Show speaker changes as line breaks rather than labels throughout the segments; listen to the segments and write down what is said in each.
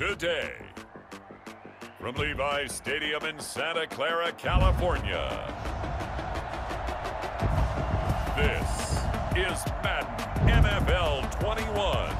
today. From Levi's Stadium in Santa Clara, California, this is Madden NFL 21.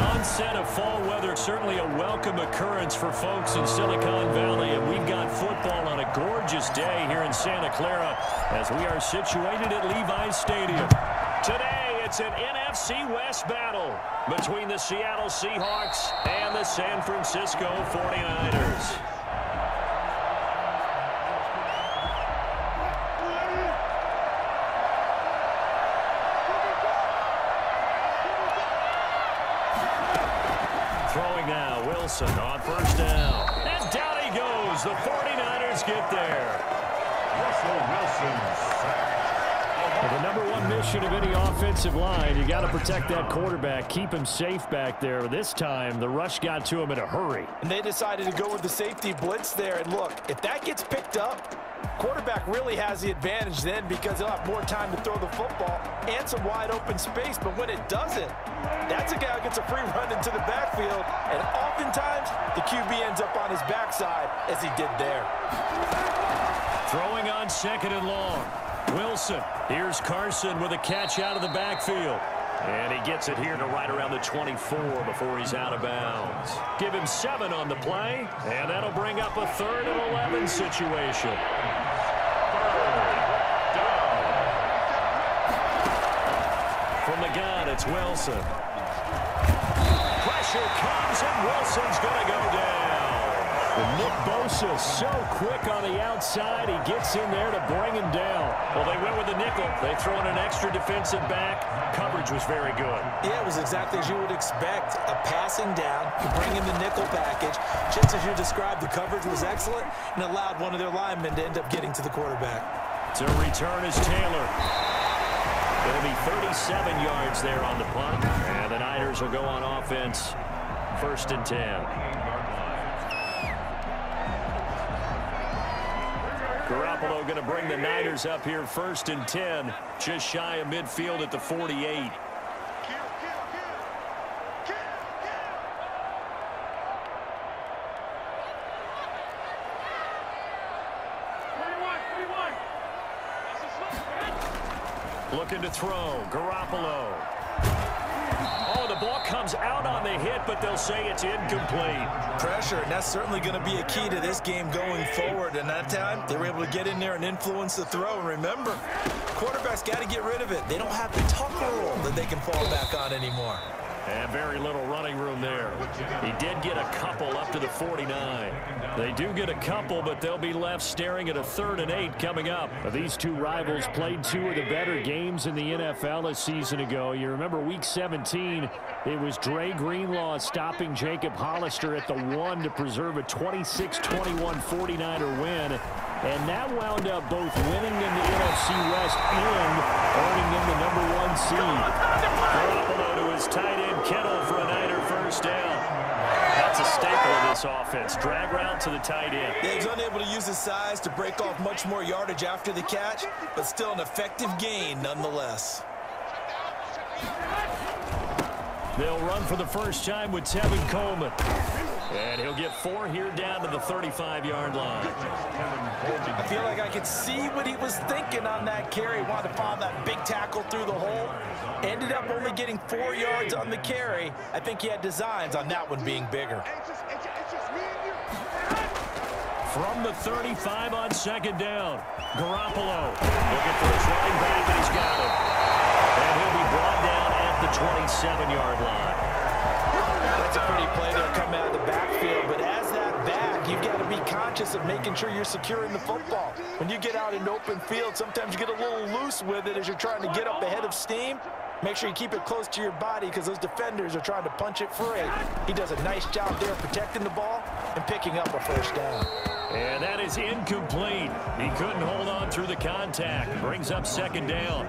Onset of fall weather, certainly a welcome occurrence for folks in Silicon Valley, and we've got football on a gorgeous day here in Santa Clara as we are situated at Levi's Stadium. Today, it's an NFC West battle between the Seattle Seahawks and the San Francisco 49ers. Throwing now, Wilson on first down. And down he goes. The 49ers get there.
Russel Wilson sacked.
The number one mission of any offensive line, you got to protect that quarterback, keep him safe back there. This time, the rush got to him in a hurry.
And they decided to go with the safety blitz there. And look, if that gets picked up, quarterback really has the advantage then because he'll have more time to throw the football and some wide open space. But when it doesn't, that's a guy who gets a free run into the backfield. And oftentimes, the QB ends up on his backside as he did there.
Throwing on second and long. Wilson. Here's Carson with a catch out of the backfield. And he gets it here to right around the 24 before he's out of bounds. Give him 7 on the play, and that'll bring up a 3rd and 11 situation. From the gun, it's Wilson. Pressure comes, and Wilson's going to go down. And Nick Bosa so quick on the outside. He gets in there to bring him down. Well, they went with the nickel. They throw in an extra defensive back. Coverage was very good.
Yeah, it was exactly as you would expect. A passing down. You bring in the nickel package. Just as you described, the coverage was excellent and allowed one of their linemen to end up getting to the quarterback.
To return is Taylor. Going to be 37 yards there on the punt. And the Niners will go on offense. 1st and 10. Garoppolo going to bring the Niners up here 1st and 10. Just shy of midfield at the 48. Looking to throw. Garoppolo. Oh, the ball comes out on the hit, but they'll say it's incomplete.
Pressure, and that's certainly going to be a key to this game going forward. And that time, they were able to get in there and influence the throw. And remember, quarterbacks got to get rid of it. They don't have the Tucker rule that they can fall back on anymore.
And very little running room there. He did get a couple up to the 49. They do get a couple, but they'll be left staring at a 3rd and 8 coming up. These two rivals played 2 of the better games in the NFL a season ago. You remember Week 17, it was Dre Greenlaw stopping Jacob Hollister at the 1 to preserve a 26-21 49er win. And that wound up both winning them the NFC West and earning them the #1 seed. Garoppolo to his tight end Kittle for a Niner 1st down. That's a staple of this offense. Drag route to the tight end.
Yeah, he was unable to use his size to break off much more yardage after the catch, but still an effective gain nonetheless.
They'll run for the first time with Tevin Coleman. And he'll get 4 here down to the 35-yard line.
I feel like I could see what he was thinking on that carry. Wanted to find that big tackle through the hole. Ended up only getting 4 yards on the carry. I think he had designs on that one being bigger.
From the 35 on 2nd down, Garoppolo looking for his running back, and he's got him. And he'll be brought down at the 27-yard line.
That's a pretty play there coming out of the backfield, but as that back, you've got to be conscious of making sure you're securing the football. When you get out in open field, sometimes you get a little loose with it as you're trying to get up ahead of steam. Make sure you keep it close to your body because those defenders are trying to punch it free. He does a nice job there protecting the ball and picking up a 1st down.
And that is incomplete. He couldn't hold on through the contact. Brings up 2nd down.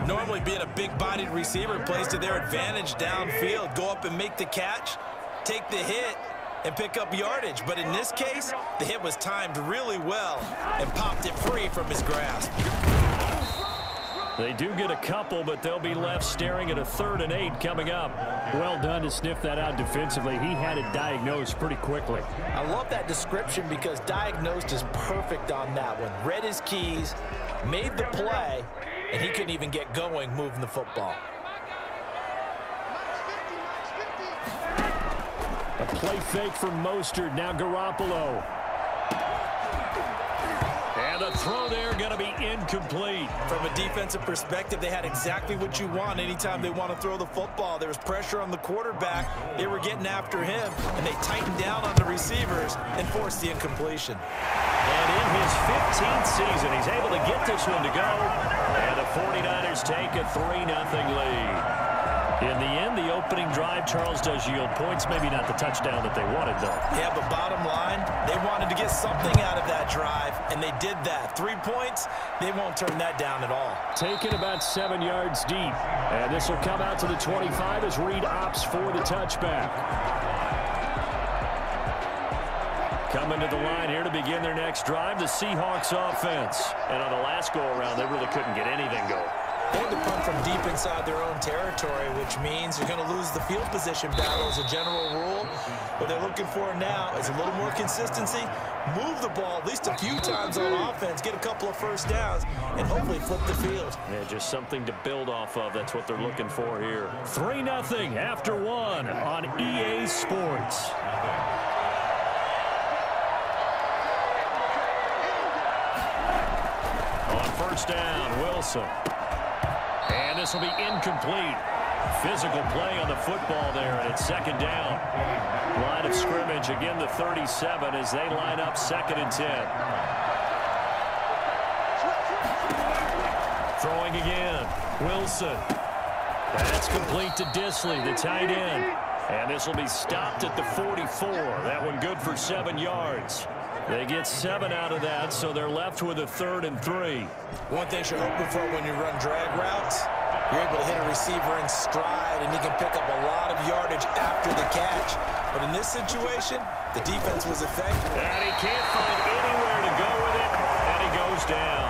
Normally being a big-bodied receiver plays to their advantage downfield. Go up and make the catch, take the hit, and pick up yardage. But in this case, the hit was timed really well and popped it free from his grasp.
They do get a couple, but they'll be left staring at a 3rd and 8 coming up. Well done to sniff that out defensively. He had it diagnosed pretty quickly.
I love that description because diagnosed is perfect on that one. Read his keys, made the play, and he couldn't even get going moving the football.
A play fake from Mostert, now Garoppolo. And the throw there going to be incomplete.
From a defensive perspective, they had exactly what you want anytime they want to throw the football. There was pressure on the quarterback. They were getting after him, and they tightened down on the receivers and forced the incompletion.
And in his 15th season, he's able to get this one to go. And the 49ers take a 3-0 lead. In the end, the opening drive, Charles, does yield points. Maybe not the touchdown that they wanted, though.
Yeah, but bottom line, they wanted to get something out of that drive, and they did that. 3 points, they won't turn that down at all.
Taken about 7 yards deep. And this will come out to the 25 as Reed opts for the touchback. Coming to the line here to begin their next drive, the Seahawks offense. And on the last go-around, they really couldn't get anything going.
They had to punt from deep inside their own territory, which means you're going to lose the field position battle as a general rule. What they're looking for now is a little more consistency, move the ball at least a few times on offense, get a couple of first downs, and hopefully flip the field.
Yeah, just something to build off of. That's what they're looking for here. 3-0 after 1 on EA Sports. On first down, Wilson. And this will be incomplete. Physical play on the football there, and it's 2nd down. Line of scrimmage, again the 37 as they line up 2nd and 10. Throwing again, Wilson. That's complete to Disley, the tight end. And this will be stopped at the 44. That one good for 7 yards. They get 7 out of that, so they're left with a 3rd and 3.
One thing you're hoping for when you run drag routes, you're able to hit a receiver in stride, and he can pick up a lot of yardage after the catch. But in this situation, the defense was effective.
And he can't find anywhere to go with it, and he goes down.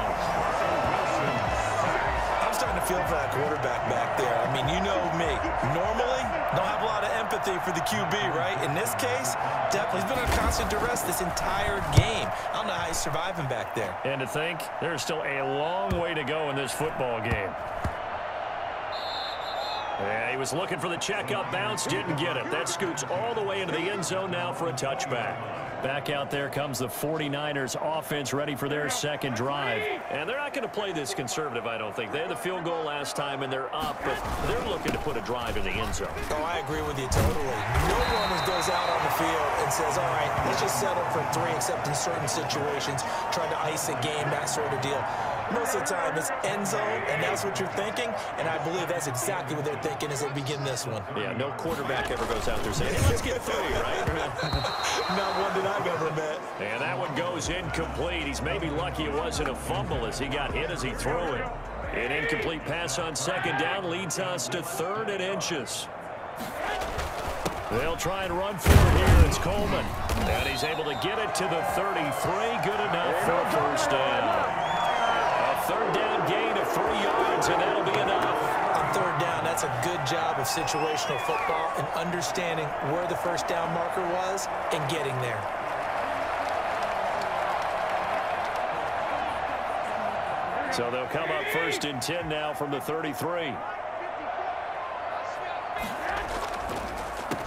I'm starting to feel for that quarterback back there. I mean, you know me. Normally, don't have a lot of empathy for the QB, right? In this case, definitely he's been on constant duress this entire game. I don't know how he's surviving back there.
And to think, there's still a long way to go in this football game. Yeah, he was looking for the checkup bounce, didn't get it. That scoots all the way into the end zone now for a touchback. Back out there comes the 49ers offense ready for their 2nd drive. And they're not going to play this conservative, I don't think. They had the field goal last time, and they're up, but they're looking to put a drive in the end zone.
Oh, I agree with you totally. No one goes out on the field and says, all right, let's just settle for 3, except in certain situations, trying to ice a game, that sort of deal. Most of the time, it's end zone, and that's what you're thinking, and I believe that's exactly what they're thinking as they begin this one.
Yeah, no quarterback ever goes out there saying, hey, let's get 3, right?
Not one that I've ever met.
And that one goes incomplete. He's maybe lucky it wasn't a fumble as he got hit as he threw it. An incomplete pass on 2nd down leads us to 3rd and inches. They'll try and run for it here. It's Coleman. And he's able to get it to the 33. Good enough for a first down. A 3rd down gain of 3 yards, and that'll be enough.
On 3rd down, that's a good job of situational football and understanding where the first down marker was and getting there.
So they'll come up 1st and 10 now from the 33.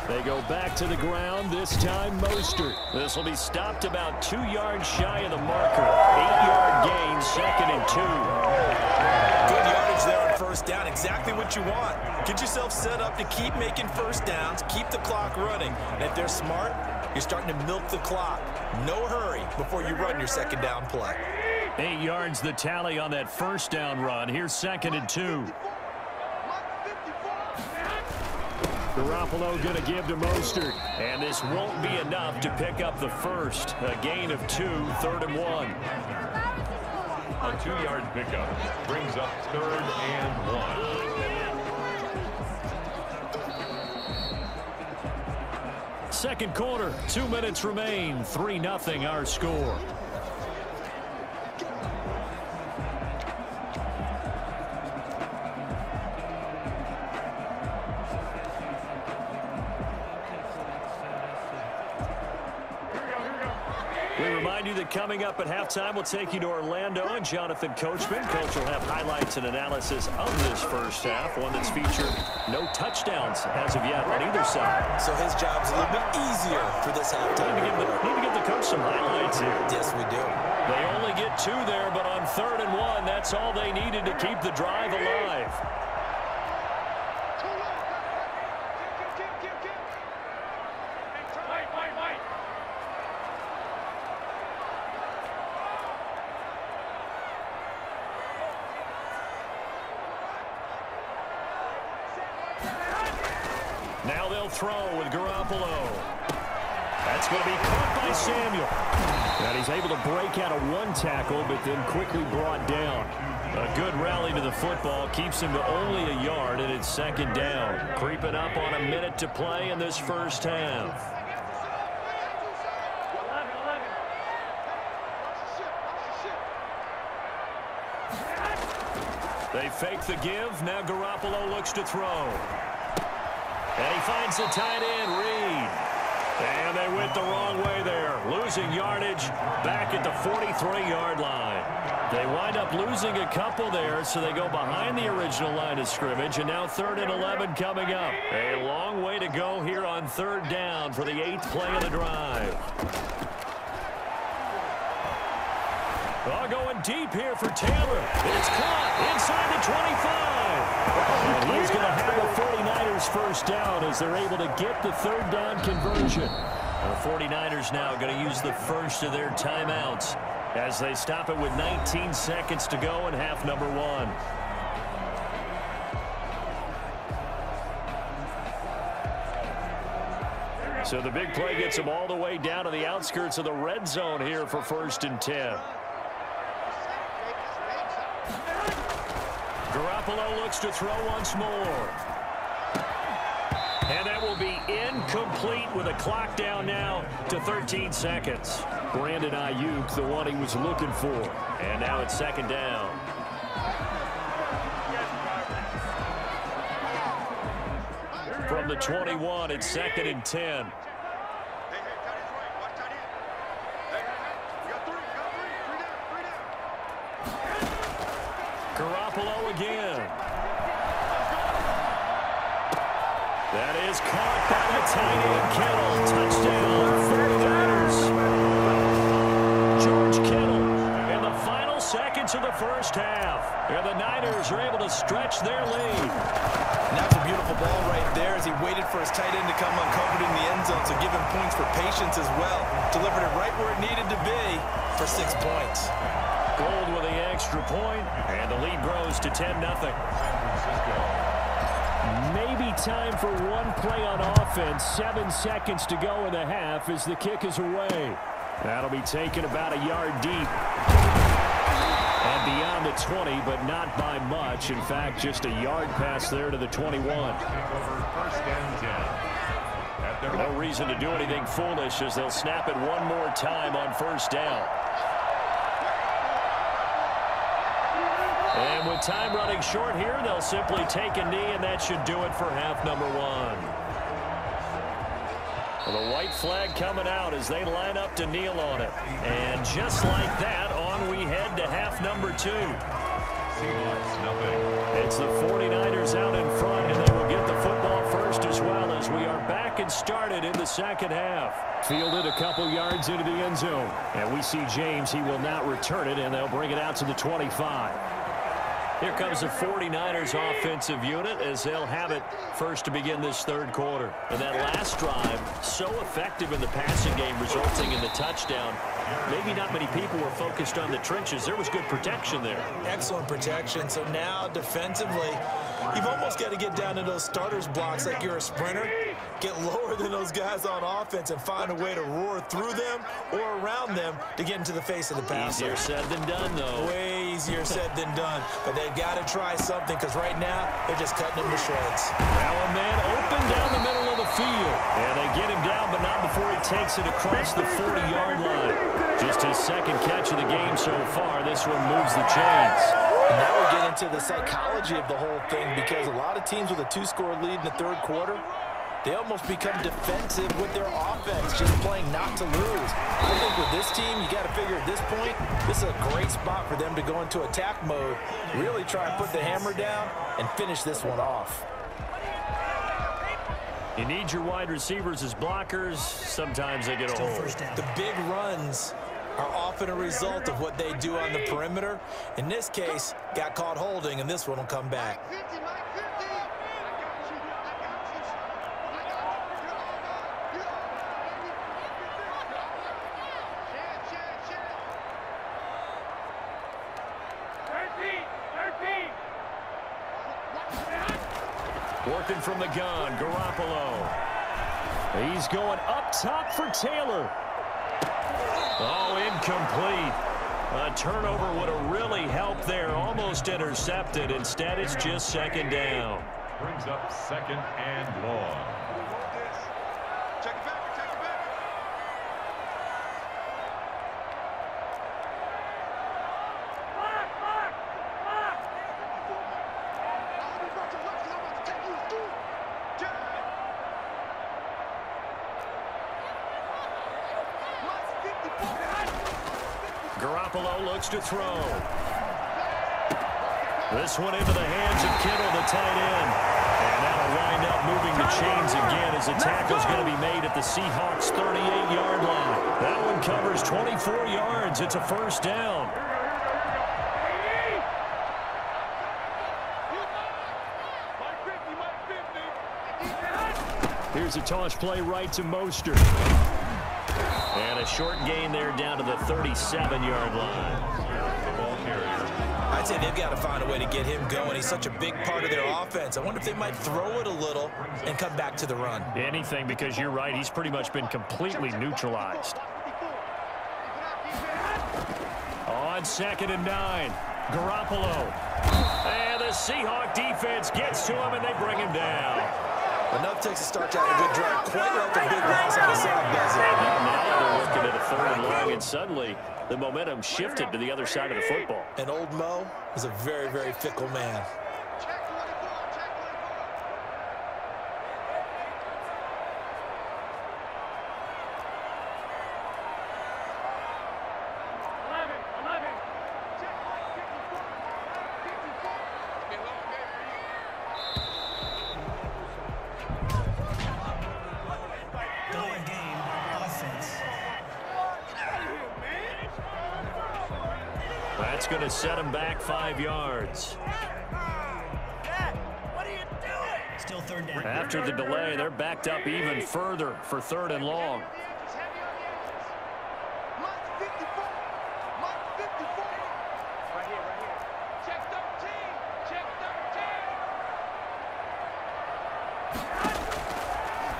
They go back to the ground, this time Mostert. This will be stopped about 2 yards shy of the marker. 8-yard gain, 2nd and 2.
Good yardage there on first down, exactly what you want. Get yourself set up to keep making first downs, keep the clock running. And if they're smart, you're starting to milk the clock. No hurry before you run your 2nd down play.
8 yards the tally on that first down run. Here's 2nd and 2. Garoppolo going to give to Mostert. And this won't be enough to pick up the first. A gain of 2, 3rd and 1.
A 2-yard pickup brings up 3rd and 1.
second quarter. 2 minutes remain. 3-0 our score. We remind you that coming up at halftime, we'll take you to Orlando and Jonathan Coachman. Coach will have highlights and analysis of this first half, one that's featured no touchdowns as of yet on either side.
So his job's a little bit easier for this halftime.
Need to give the coach some highlights here.
Yes, we do.
They only get 2 there, but on 3rd and 1, that's all they needed to keep the drive alive. Now they'll throw with Garoppolo. That's going to be caught by Samuel. And he's able to break out of 1 tackle, but then quickly brought down. A good rally to the football keeps him to only a yard, and it's 2nd down. Creeping up on a minute to play in this first half. They fake the give. Now Garoppolo looks to throw. And he finds the tight end, Reed. And they went the wrong way there. Losing yardage back at the 43-yard line. They wind up losing a couple there, so they go behind the original line of scrimmage. And now 3rd and 11 coming up. A long way to go here on 3rd down for the 8th play of the drive. Oh, going deep here for Taylor. It's caught inside the 25. And he's going to have the 49ers first down as they're able to get the 3rd down conversion. The 49ers now going to use the first of their timeouts as they stop it with 19 seconds to go in half number 1. So the big play gets them all the way down to the outskirts of the red zone here for 1st and 10. Garoppolo looks to throw once more. And that will be incomplete with a clock down now to 13 seconds. Brandon Ayuk, the one he was looking for. And now it's 2nd down. From the 21, it's 2nd and 10. Garoppolo again. That is caught by the tight end Kittle. Touchdown, 49ers. George Kittle in the final seconds of the first half. And the Niners are able to stretch their lead.
And that's a beautiful ball right there as he waited for his tight end to come uncovered in the end zone, so give him points for patience as well. Delivered it right where it needed to be for 6 points.
Gold with the extra point, and the lead grows to 10-0. Maybe time for one play on offense. 7 seconds to go in the half as the kick is away. That'll be taken about a yard deep. And beyond the 20, but not by much. In fact, just a yard pass there to the 21. No reason to do anything foolish as they'll snap it one more time on 1st down. And with time running short here, they'll simply take a knee, and that should do it for half number 1. Well, the white flag coming out as they line up to kneel on it. And just like that, on we head to half number 2. It's the 49ers out in front, and they will get the football first as well as we are back and started in the 2nd half. Fielded a couple yards into the end zone. And we see James. He will not return it, and they'll bring it out to the 25. Here comes the 49ers offensive unit as they'll have it first to begin this 3rd quarter. And that last drive, so effective in the passing game, resulting in the touchdown. Maybe not many people were focused on the trenches. There was good protection there.
Excellent protection. So now defensively, you've almost got to get down to those starters blocks like you're a sprinter. Get lower than those guys on offense and find a way to roar through them or around them to get into the face of the passer.
Easier said than done, though.
Way easier said than done. But they've got to try something because right now they're just cutting them to shreds.
Now a man open down the middle of the field. And they get him down, but not before he takes it across the 40-yard line. Just his second catch of the game so far. This one moves the chains.
And now we get into the psychology of the whole thing, because a lot of teams with a 2-score lead in the third quarter, they almost become defensive with their offense, just playing not to lose. I think with this team, you got to figure at this point, this is a great spot for them to go into attack mode, really try and put the hammer down and finish this one off.
You need your wide receivers as blockers. Sometimes they get a hold.
The big runs are often a result of what they do on the perimeter. In this case, got caught holding, and this one will come back.
Working from the gun, Garoppolo. He's going up top for Taylor. Oh, incomplete. A turnover would have really helped there. Almost intercepted. Instead, it's just second down.
Brings up second and long.
Garoppolo looks to throw. This one into the hands of Kittle, the tight end. And that'll wind up moving the chains again as the tackle's going to be made at the Seahawks' 38-yard line. That one covers 24 yards. It's a first down. Here's a toss play right to Mostert. And a short gain there down to the 37-yard line.
I'd say they've got to find a way to get him going. He's such a big part of their offense. I wonder if they might throw it a little and come back to the run.
Anything, because you're right. He's pretty much been completely neutralized. On 2nd and 9, Garoppolo. And the Seahawk defense gets to him, and they bring him down.
Enough takes to start out a good drive. Quite like a big loss on the side, does it?
Now they're looking at a 3rd and long, and suddenly the momentum shifted to the other side of the football.
And old Mo is a very, very fickle man.
That's going to set him back 5 yards.
Still 3rd down.
After the delay, they're backed up even further for 3rd and long.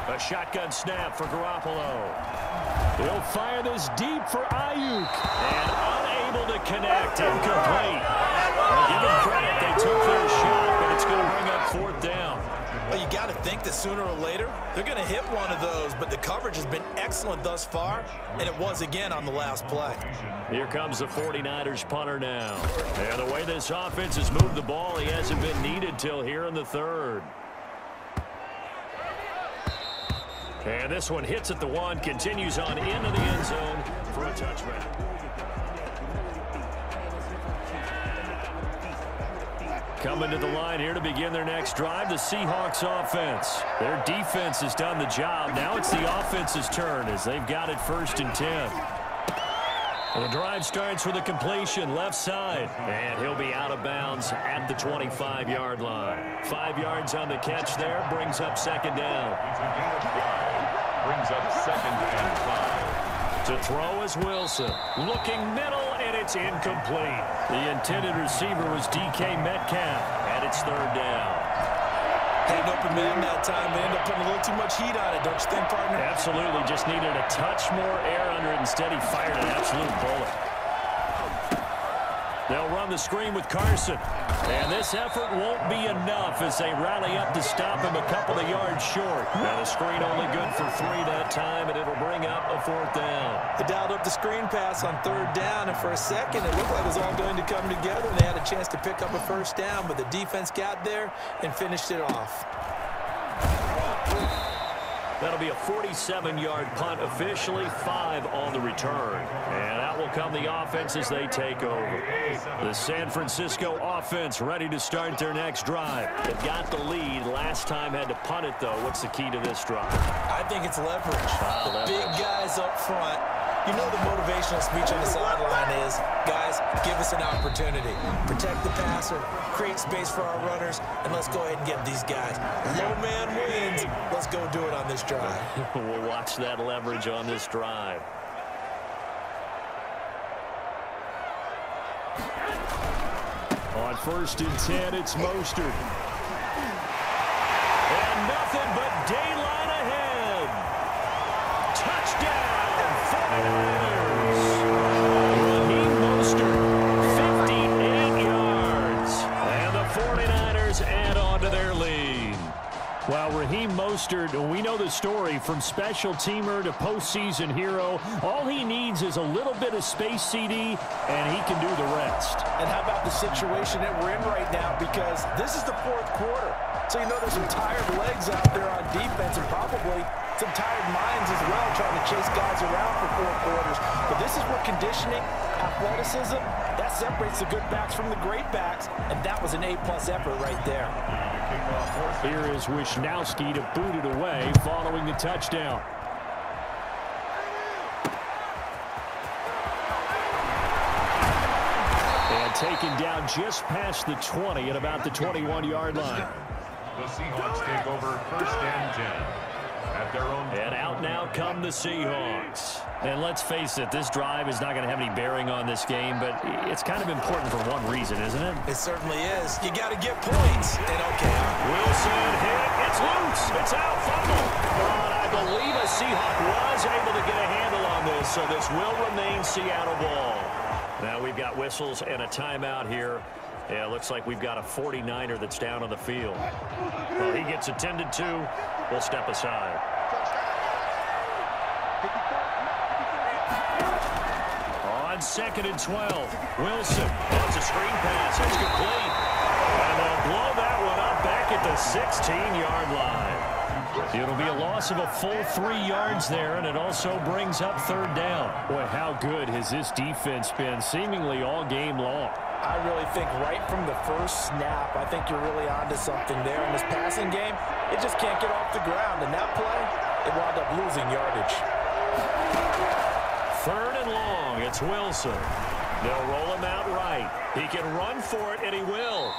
A shotgun snap for Garoppolo. He'll fire this deep for Ayuk. And unable to connect. Incomplete. Well, give them credit. They took their shot, but it's going to bring up 4th down.
Well, you got to think that sooner or later, they're going to hit one of those, but the coverage has been excellent thus far, and it was again on the last play.
Here comes the 49ers punter now. And the way this offense has moved the ball, he hasn't been needed till here in the 3rd. And this one hits at the 1, continues on into the end zone for a touchback. Coming to the line here to begin their next drive, the Seahawks offense. Their defense has done the job. Now it's the offense's turn as they've got it 1st and 10. And the drive starts with a completion left side. And he'll be out of bounds at the 25-yard line. 5 yards on the catch there, brings up 2nd down.
Brings up 2nd and 5.
To throw is Wilson. Looking middle, and it's incomplete. The intended receiver was DK Metcalf, and it's 3rd down.
Had an open man that time. They ended up putting a little too much heat on it, don't you think, partner?
Absolutely. Just needed a touch more air under it. Instead, he fired an absolute bullet. They'll run the screen with Carson. And this effort won't be enough as they rally up to stop him a couple of yards short. And the screen only good for 3 that time, and it'll bring up a 4th down.
They dialed up the screen pass on 3rd down, and for a second it looked like it was all going to come together, and they had a chance to pick up a 1st down, but the defense got there and finished it off.
That'll be a 47-yard punt, officially 5 on the return. And that will come the offense as they take over. The San Francisco offense ready to start their next drive. They got the lead. Last time had to punt it, though. What's the key to this drive?
I think it's leverage. The big guys up front. You know the motivational speech on the sideline is, guys, give us an opportunity. Protect the passer, create space for our runners, and let's go ahead and get these guys. Low man wins. Let's go do it on this drive.
We'll watch that leverage on this drive. On 1st and 10, it's Mostert. And nothing but daylight ahead. Touchdown. 49ers. Raheem Mostert, 58 yards. And the 49ers add on to their lead. Well, Raheem Mostert, we know the story, from special teamer to postseason hero. All he needs is a little bit of space, CD, and he can do the rest.
And how about the situation that we're in right now? Because this is the 4th quarter. So you know there's some tired legs out there on defense and probably some tired minds as well trying to chase guys around for 4 quarters. But this is where conditioning, athleticism, that separates the good backs from the great backs. And that was an A-plus effort right there.
Here is Wishnowski to boot it away following the touchdown. And taken down just past the 20 at about the 21-yard line.
The Seahawks take over 1st and 10 at their own.
And out now come the Seahawks. And let's face it, this drive is not going to have any bearing on this game, but it's kind of important for one reason, isn't it?
It certainly is. You got to get points. And okay.
Wilson hit. It's loose. It's out. Fumble. But I believe a Seahawk was able to get a handle on this, so this will remain Seattle ball. Now we've got whistles and a timeout here. Yeah, it looks like we've got a 49er that's down on the field. Well, he gets attended to. We'll step aside. On 2nd and 12, Wilson. That's a screen pass. It's complete. And they'll blow that one up back at the 16-yard line. It'll be a loss of a full 3 yards there, and it also brings up 3rd down. Boy, how good has this defense been seemingly all game long?
I really think right from the first snap, I think you're really onto something there. In this passing game, it just can't get off the ground. And that play, it wound up losing yardage.
3rd and long, it's Wilson. They'll roll him out right. He can run for it, and he will.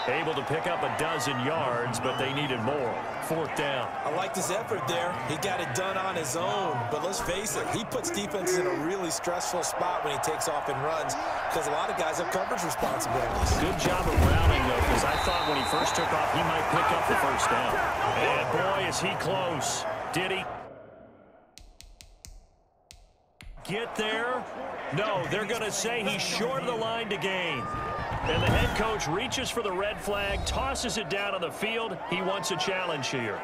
Able to pick up a dozen yards, but they needed more. 4th down.
I like this effort there. He got it done on his own. But let's face it, he puts defenses in a really stressful spot when he takes off and runs because a lot of guys have coverage responsibilities.
Good job of rounding, though, because I thought when he first took off, he might pick up the 1st down. And, boy, is he close. Did he get there? No, they're going to say he's short of the line to gain. And the head coach reaches for the red flag, tosses it down on the field. He wants a challenge here.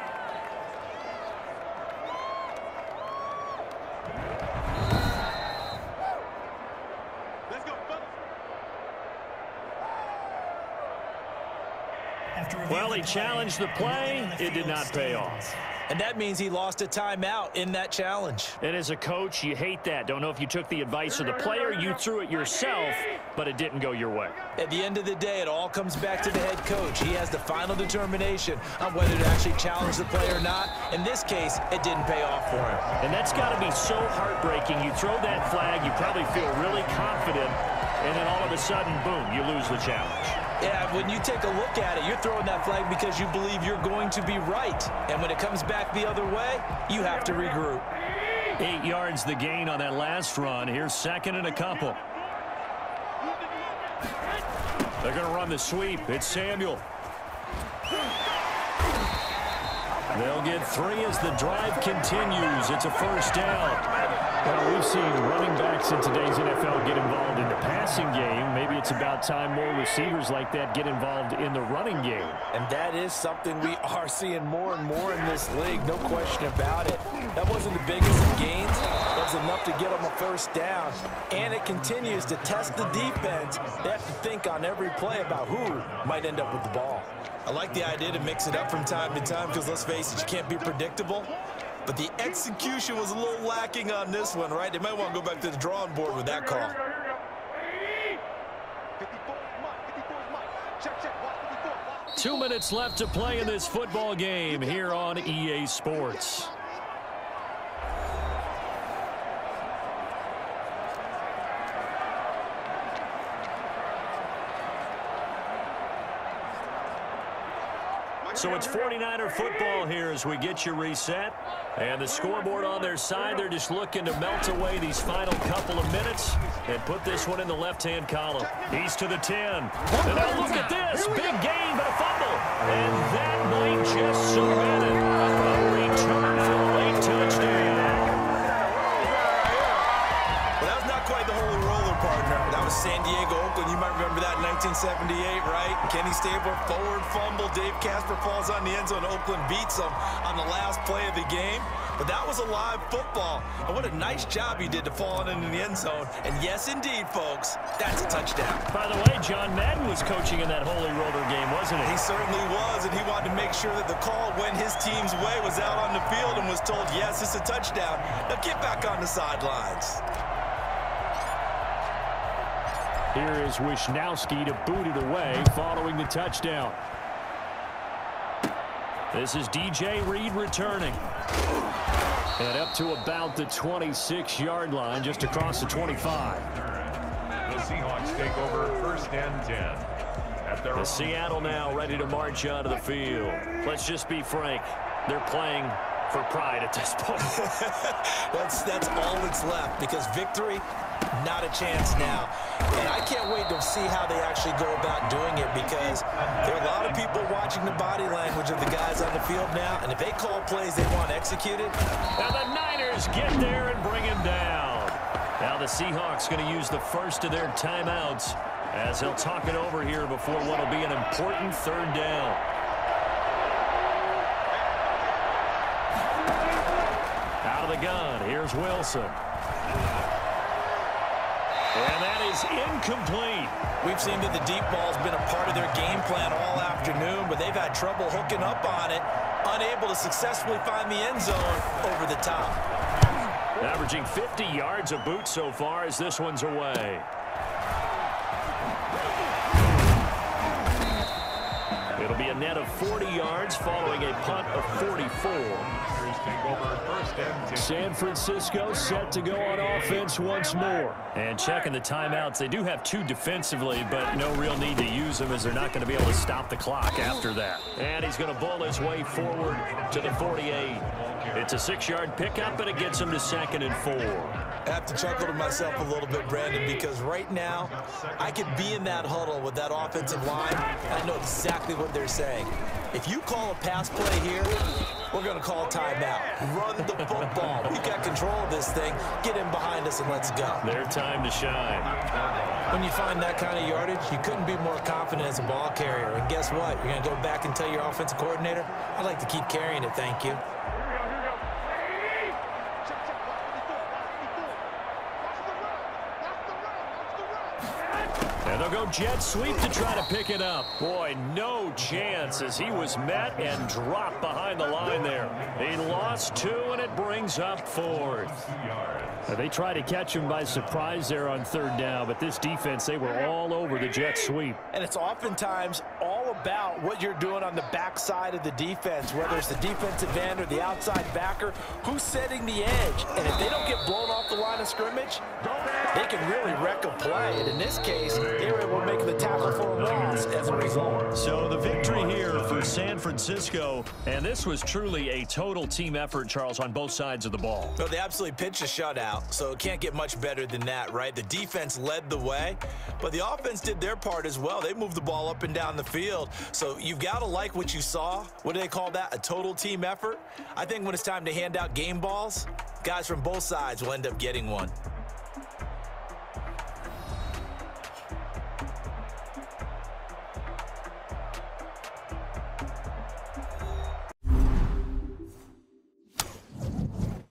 Well, he challenged the play. It did not pay off.
And that means he lost a timeout in that challenge.
And as a coach, you hate that. Don't know if you took the advice of the player, you threw it yourself, but it didn't go your way.
At the end of the day, it all comes back to the head coach. He has the final determination on whether to actually challenge the play or not. In this case, it didn't pay off for him.
And that's got to be so heartbreaking. You throw that flag, you probably feel really confident, and then all of a sudden, boom, you lose the challenge.
Yeah, when you take a look at it, you're throwing that flag because you believe you're going to be right. And when it comes back the other way, you have to regroup.
8 yards the gain on that last run. Here's 2nd and a couple. They're going to run the sweep. It's Samuel. They'll get 3 as the drive continues. It's a first down. Well, we've seen running backs in today's NFL get involved in the passing game. Maybe it's about time more receivers like that get involved in the running game.
And that is something we are seeing more and more in this league, no question about it. That wasn't the biggest of gains. That was enough to get them a first down. And it continues to test the defense. They have to think on every play about who might end up with the ball.
I like the idea to mix it up from time to time because, let's face it, you can't be predictable. But the execution was a little lacking on this one, right? They might want to go back to the drawing board with that call.
Two minutes left to play in this football game here on EA Sports. So it's 49er football here as we get you reset. And the scoreboard on their side, they're just looking to melt away these final couple of minutes and put this one in the left-hand column. He's to the 10. And now look at this. Big gain, but a fumble. And that might just cement it. A return for a late touchdown.
Well, that was not quite the holy roller, partner. That was San Diego, Oakland. You might remember that in 1978, right? Kenny Stabler, forward fumble. Dave Casper falls on the end zone. Oakland beats him on the last play of the game. But that was a live football. And what a nice job he did to fall into the end zone. And yes, indeed, folks, that's a touchdown.
By the way, John Madden was coaching in that holy roller game, wasn't he?
He certainly was, and he wanted to make sure that the call went his team's way, was out on the field and was told, yes, it's a touchdown. Now get back on the sidelines.
Here is Wisnowski to boot it away following the touchdown. This is DJ Reed returning. And up to about the 26-yard line, just across the 25.
The Seahawks take over first and 10.
The Seattle now ready to march onto the field. Let's just be frank. They're playing for pride at this point.
That's all that's left, because victory, not a chance now. And I can't wait to see how they actually go about doing it, because there are a lot of people watching the body language of the guys on the field now, and if they call plays they want executed.
Now the Niners get there and bring him down. Now the Seahawks going to use the first of their timeouts as they'll talk it over here before what will be an important third down. Out of the gun, here's Wilson. And that is incomplete.
We've seen that the deep ball's been a part of their game plan all afternoon, but they've had trouble hooking up on it, unable to successfully find the end zone over the top.
Averaging 50 yards a boot so far as this one's away. It'll be a net of 40 yards following a punt of 44. San Francisco set to go on offense once more. And checking the timeouts, they do have 2 defensively, but no real need to use them as they're not going to be able to stop the clock after that. And he's going to bull his way forward to the 48. It's a 6-yard pickup, and it gets him to 2nd and 4.
I have to chuckle to myself a little bit, Brandon, because right now I could be in that huddle with that offensive line, and I know exactly what they're saying. If you call a pass play here, we're going to call a timeout. Run the football. We've got control of this thing. Get in behind us and let's go.
Their time to shine.
When you find that kind of yardage, you couldn't be more confident as a ball carrier. And guess what? You're going to go back and tell your offensive coordinator, I'd like to keep carrying it, thank you.
And they'll go jet sweep to try to pick it up. Boy, no chance as he was met and dropped behind the line there. He lost 2, and it brings up 4th. They tried to catch him by surprise there on 3rd down, but this defense, they were all over the jet sweep.
And it's oftentimes all about what you're doing on the backside of the defense, whether it's the defensive end or the outside backer, who's setting the edge. And if they don't get blown off the line of scrimmage, they can really wreck a play. And in this case, they were able to make the tackle for a loss as a result.
So the victory here for San Francisco. And this was truly a total team effort, Charles, on both sides of the ball.
No, they absolutely pitched a shutout, so it can't get much better than that, right? The defense led the way, but the offense did their part as well. They moved the ball up and down the field. So you've got to like what you saw. What do they call that? A total team effort? I think when it's time to hand out game balls, guys from both sides will end up getting one.